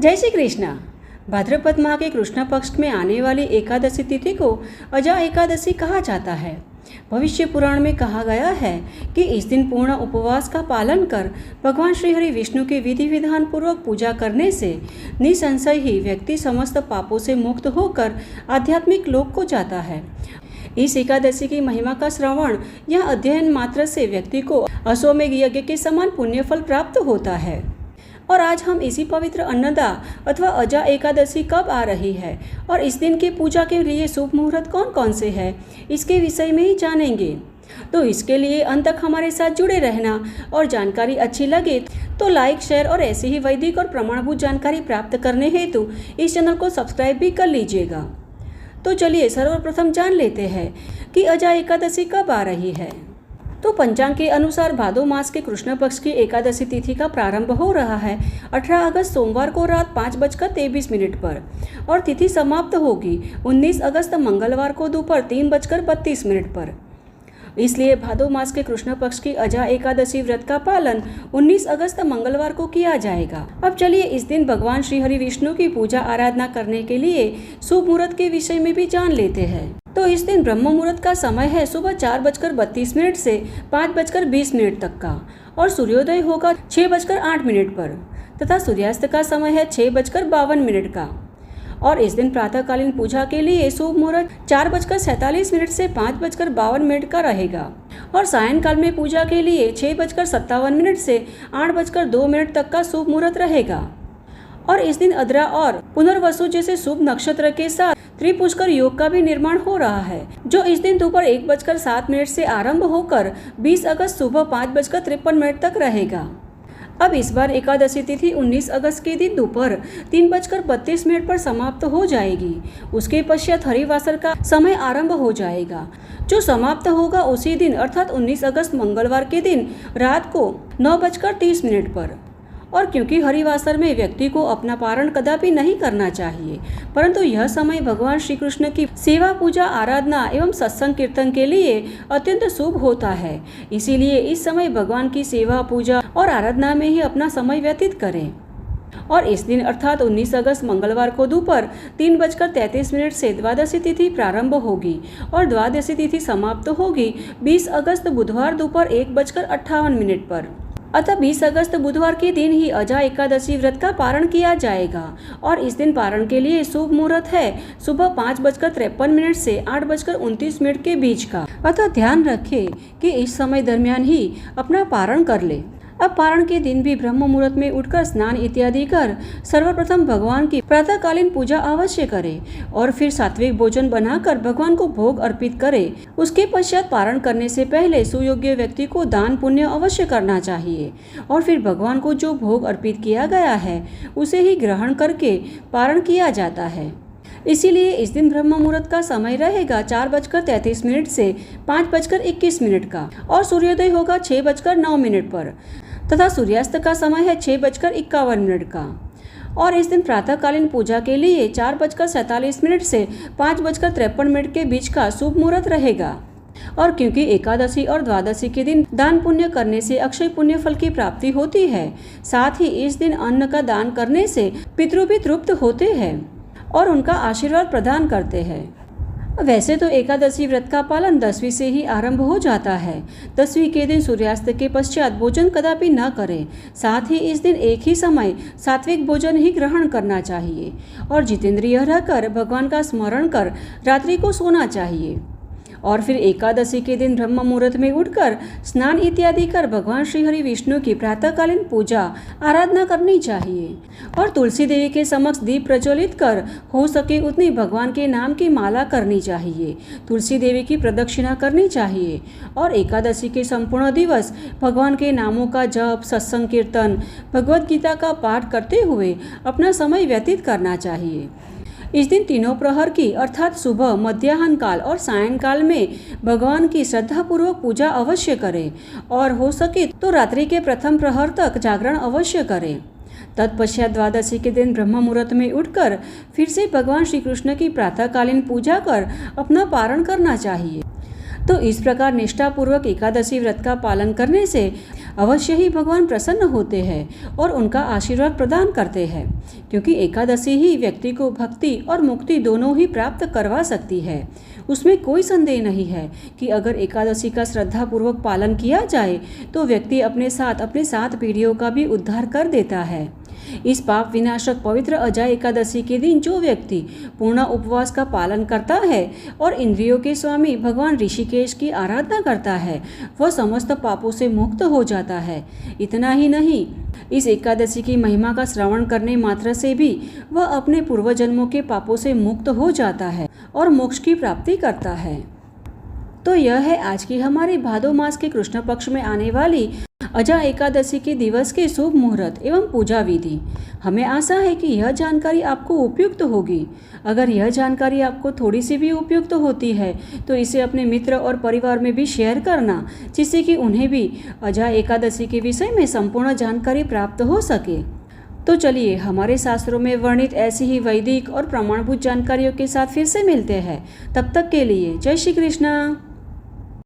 जय श्री कृष्णा। भाद्रपद माह के कृष्ण पक्ष में आने वाली एकादशी तिथि को अजा एकादशी कहा जाता है। भविष्य पुराण में कहा गया है कि इस दिन पूर्ण उपवास का पालन कर भगवान श्री हरि विष्णु की विधि विधान पूर्वक पूजा करने से निसंशय ही व्यक्ति समस्त पापों से मुक्त होकर आध्यात्मिक लोक को जाता है। इस एकादशी की महिमा का श्रवण या अध्ययन मात्र से व्यक्ति को अश्वमेध यज्ञ के समान पुण्य फल प्राप्त होता है। और आज हम इसी पवित्र अन्नदा अथवा अजा एकादशी कब आ रही है और इस दिन की पूजा के लिए शुभ मुहूर्त कौन कौन से हैं, इसके विषय में ही जानेंगे। तो इसके लिए अंत तक हमारे साथ जुड़े रहना और जानकारी अच्छी लगे तो लाइक, शेयर और ऐसी ही वैदिक और प्रमाणभूत जानकारी प्राप्त करने हेतु इस चैनल को सब्सक्राइब भी कर लीजिएगा। तो चलिए सर्वप्रथम जान लेते हैं कि अजा एकादशी कब आ रही है। तो पंचांग के अनुसार भादो मास के कृष्ण पक्ष की एकादशी तिथि का प्रारंभ हो रहा है 18 अगस्त सोमवार को रात 5:23 पर और तिथि समाप्त होगी 19 अगस्त मंगलवार को दोपहर 3:32 पर। इसलिए भादो मास के कृष्ण पक्ष की अजा एकादशी व्रत का पालन 19 अगस्त मंगलवार को किया जाएगा। अब चलिए इस दिन भगवान श्री हरि विष्णु की पूजा आराधना करने के लिए शुभ मुहूर्त के विषय में भी जान लेते हैं। तो इस दिन ब्रह्म मुहूर्त का समय है सुबह 4:32 से 5:20 तक का और सूर्योदय होगा 6:08 पर तथा सूर्यास्त का समय है 6:52 का। और इस दिन प्रातःकालीन पूजा के लिए शुभ मुहूर्त 4:47 से 5:52 का रहेगा और सायंकाल में पूजा के लिए 6:57 से 8:02 तक का शुभ मुहूर्त रहेगा। और इस दिन अद्रा और पुनर्वसु जैसे शुभ नक्षत्र के साथ त्रिपुष्कर योग का भी निर्माण हो रहा है, जो इस दिन दोपहर 1:07 से आरंभ होकर 20 अगस्त सुबह 5:53 तक रहेगा। अब इस बार एकादशी तिथि 19 अगस्त के दिन दोपहर 3:32 पर समाप्त हो जाएगी। उसके पश्चात हरिवासर का समय आरंभ हो जाएगा, जो समाप्त होगा उसी दिन अर्थात 19 अगस्त मंगलवार के दिन रात को 9:30 पर। और क्योंकि हरिवासर में व्यक्ति को अपना पारण कदापि नहीं करना चाहिए, परंतु यह समय भगवान श्री कृष्ण की सेवा, पूजा, आराधना एवं सत्संग कीर्तन के लिए अत्यंत शुभ होता है। इसीलिए इस समय भगवान की सेवा, पूजा और आराधना में ही अपना समय व्यतीत करें। और इस दिन अर्थात 19 अगस्त मंगलवार को दोपहर 3:33 से द्वादशी तिथि प्रारंभ होगी और द्वादशी तिथि समाप्त होगी 20 अगस्त बुधवार दोपहर 1:58 पर। अतः 20 अगस्त बुधवार के दिन ही अजा एकादशी व्रत का पारण किया जाएगा और इस दिन पारण के लिए शुभ मुहूर्त है सुबह 5:53 से 8:29 के बीच का। अतः ध्यान रखें कि इस समय दरमियान ही अपना पारण कर ले। अब पारण के दिन भी ब्रह्म मुहूर्त में उठकर स्नान इत्यादि कर सर्वप्रथम भगवान की प्रातःकालीन पूजा अवश्य करें और फिर सात्विक भोजन बनाकर भगवान को भोग अर्पित करें। उसके पश्चात पारण करने से पहले सुयोग्य व्यक्ति को दान पुण्य अवश्य करना चाहिए और फिर भगवान को जो भोग अर्पित किया गया है उसे ही ग्रहण करके पारण किया जाता है। इसीलिए इस दिन ब्रह्म मुहूर्त का समय रहेगा 4:33 से 5:21 का और सूर्योदय होगा 6:09 पर तथा सूर्यास्त का समय है 6:51 का। और इस दिन प्रातःकालीन पूजा के लिए 4:47 से 5:53 के बीच का शुभ मुहूर्त रहेगा। और क्योंकि एकादशी और द्वादशी के दिन दान पुण्य करने से अक्षय पुण्य फल की प्राप्ति होती है, साथ ही इस दिन अन्न का दान करने से पितृ भी तृप्त होते हैं और उनका आशीर्वाद प्रदान करते हैं। वैसे तो एकादशी व्रत का पालन 10वीं से ही आरंभ हो जाता है। 10वीं के दिन सूर्यास्त के पश्चात भोजन कदापि न करें। साथ ही इस दिन एक ही समय सात्विक भोजन ही ग्रहण करना चाहिए और जितेंद्रिय रहकर भगवान का स्मरण कर रात्रि को सोना चाहिए। और फिर एकादशी के दिन ब्रह्म मुहूर्त में उठकर स्नान इत्यादि कर भगवान श्री हरि विष्णु की प्रातःकालीन पूजा आराधना करनी चाहिए और तुलसी देवी के समक्ष दीप प्रज्वलित कर हो सके उतनी भगवान के नाम की माला करनी चाहिए। तुलसी देवी की प्रदक्षिणा करनी चाहिए और एकादशी के संपूर्ण दिवस भगवान के नामों का जप, सत्संग कीर्तन, भगवद गीता का पाठ करते हुए अपना समय व्यतीत करना चाहिए। इस दिन तीनों प्रहर की अर्थात सुबह, मध्याह्न काल और सायंकाल में भगवान की श्रद्धापूर्वक पूजा अवश्य करें और हो सके तो रात्रि के प्रथम प्रहर तक जागरण अवश्य करें। तत्पश्चात द्वादशी के दिन ब्रह्म मुहूर्त में उठकर फिर से भगवान श्री कृष्ण की प्रातःकालीन पूजा कर अपना पारण करना चाहिए। तो इस प्रकार निष्ठापूर्वक एकादशी व्रत का पालन करने से अवश्य ही भगवान प्रसन्न होते हैं और उनका आशीर्वाद प्रदान करते हैं, क्योंकि एकादशी ही व्यक्ति को भक्ति और मुक्ति दोनों ही प्राप्त करवा सकती है। उसमें कोई संदेह नहीं है कि अगर एकादशी का श्रद्धापूर्वक पालन किया जाए तो व्यक्ति अपने सात पीढ़ियों का भी उद्धार कर देता है। इस पाप विनाशक पवित्र अजा एकादशी के दिन जो व्यक्ति पूर्ण उपवास का पालन करता है और इंद्रियों के स्वामी भगवान ऋषिकेश की आराधना करता है, वह समस्त पापों से मुक्त हो जाता है। इतना ही नहीं, इस एकादशी की महिमा का श्रवण करने मात्र से भी वह अपने पूर्व जन्मों के पापों से मुक्त हो जाता है और मोक्ष की प्राप्ति करता है। तो यह है आज की हमारी भादो मास के कृष्ण पक्ष में आने वाली अजा एकादशी के दिवस के शुभ मुहूर्त एवं पूजा विधि। हमें आशा है कि यह जानकारी आपको उपयुक्त होगी। अगर यह जानकारी आपको थोड़ी सी भी उपयुक्त होती है तो इसे अपने मित्र और परिवार में भी शेयर करना, जिससे कि उन्हें भी अजा एकादशी के विषय में संपूर्ण जानकारी प्राप्त हो सके। तो चलिए हमारे शास्त्रों में वर्णित ऐसी ही वैदिक और प्रमाणभूत जानकारियों के साथ फिर से मिलते हैं। तब तक के लिए जय श्री कृष्ण।